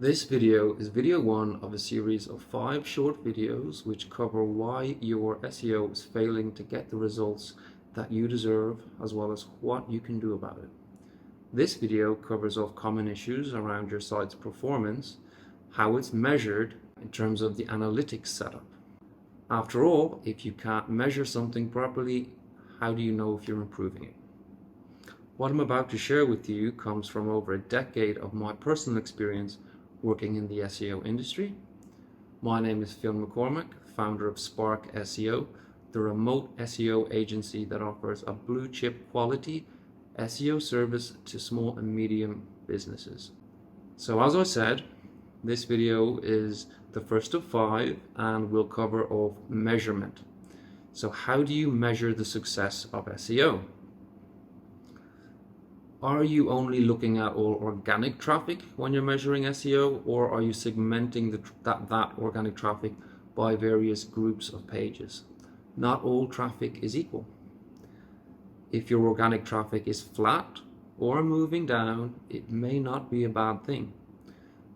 This video is video 1 of a series of 5 short videos which cover why your SEO is failing to get the results that you deserve, as well as what you can do about it. This video covers off common issues around your site's performance, how it's measured in terms of the analytics setup. After all, if you can't measure something properly, how do you know if you're improving it? What I'm about to share with you comes from over a decade of my personal experience working in the SEO industry. My name is Phil McCormack, founder of Spark SEO, the remote SEO agency that offers a blue chip quality SEO service to small and medium businesses. So as I said, this video is the first of 5 and will cover off measurement. So how do you measure the success of SEO? Are you only looking at all organic traffic when you're measuring SEO, or are you segmenting that organic traffic by various groups of pages? Not all traffic is equal. If your organic traffic is flat or moving down, it may not be a bad thing.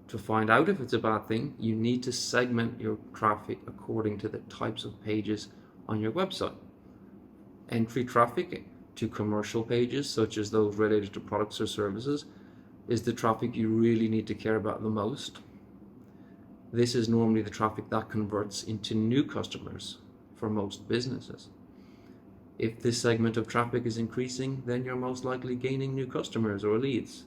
To find out if it's a bad thing, you need to segment your traffic according to the types of pages on your website. Entry traffic to commercial pages, such as those related to products or services, is the traffic you really need to care about the most. This is normally the traffic that converts into new customers for most businesses. If this segment of traffic is increasing, then you're most likely gaining new customers or leads,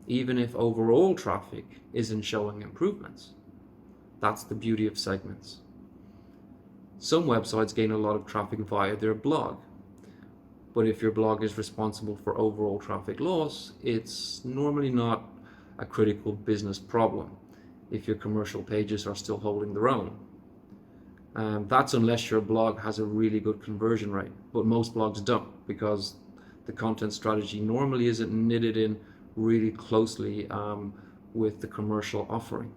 even if overall traffic isn't showing improvements. That's the beauty of segments. Some websites gain a lot of traffic via their blog. But if your blog is responsible for overall traffic loss, it's normally not a critical business problem if your commercial pages are still holding their own. That's unless your blog has a really good conversion rate, but most blogs don't, because the content strategy normally isn't knitted in really closely with the commercial offering.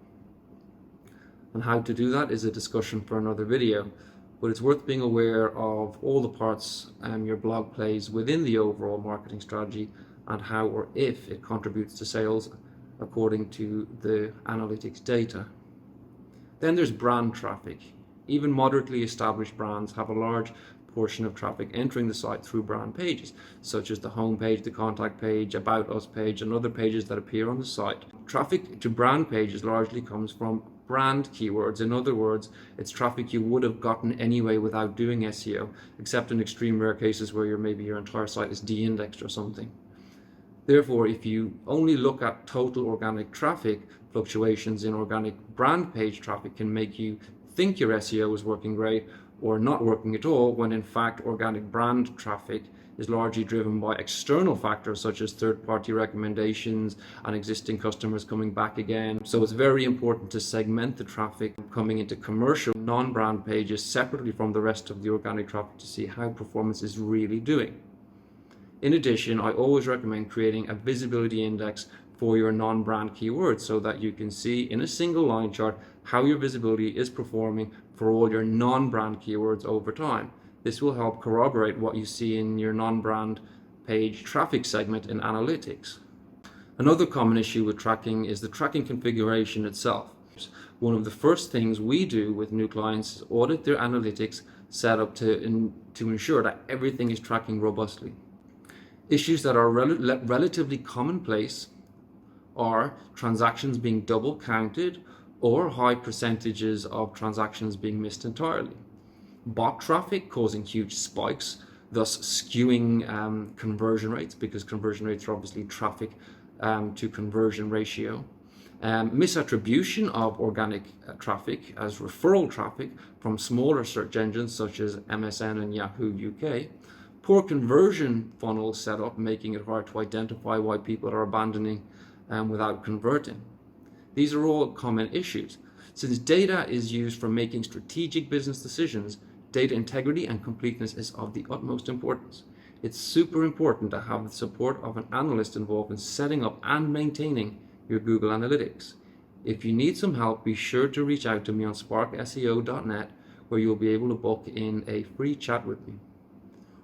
And how to do that is a discussion for another video. But it's worth being aware of all the parts your blog plays within the overall marketing strategy and how or if it contributes to sales according to the analytics data. Then there's brand traffic. Even moderately established brands have a large portion of traffic entering the site through brand pages, such as the home page, the contact page, about us page, and other pages that appear on the site. Traffic to brand pages largely comes from brand keywords. In other words, it's traffic you would have gotten anyway without doing SEO, except in extreme rare cases where maybe your entire site is de-indexed or something. Therefore, if you only look at total organic traffic, fluctuations in organic brand page traffic can make you think your SEO is working great or not working at all, when in fact organic brand traffic is largely driven by external factors such as third-party recommendations and existing customers coming back again. So it's very important to segment the traffic coming into commercial non-brand pages separately from the rest of the organic traffic to see how performance is really doing. In addition, I always recommend creating a visibility index for your non-brand keywords so that you can see in a single line chart how your visibility is performing for all your non-brand keywords over time. This will help corroborate what you see in your non-brand page traffic segment in analytics. Another common issue with tracking is the tracking configuration itself. One of the first things we do with new clients is audit their analytics setup to ensure that everything is tracking robustly. Issues that are relatively commonplace are transactions being double counted or high percentages of transactions being missed entirely. Bot traffic causing huge spikes, thus skewing conversion rates, because conversion rates are obviously traffic to conversion ratio. Misattribution of organic traffic as referral traffic from smaller search engines such as MSN and Yahoo UK. Poor conversion funnel setup, making it hard to identify why people are abandoning without converting. These are all common issues. Since data is used for making strategic business decisions, data integrity and completeness is of the utmost importance. It's super important to have the support of an analyst involved in setting up and maintaining your Google Analytics. If you need some help, be sure to reach out to me on sparkseo.net, where you'll be able to book in a free chat with me.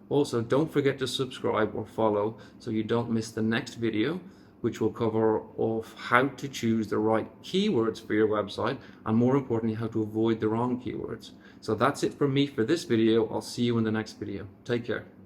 Also, don't forget to subscribe or follow so you don't miss the next video, which will cover off how to choose the right keywords for your website, and more importantly, how to avoid the wrong keywords. So that's it from me for this video. I'll see you in the next video. Take care.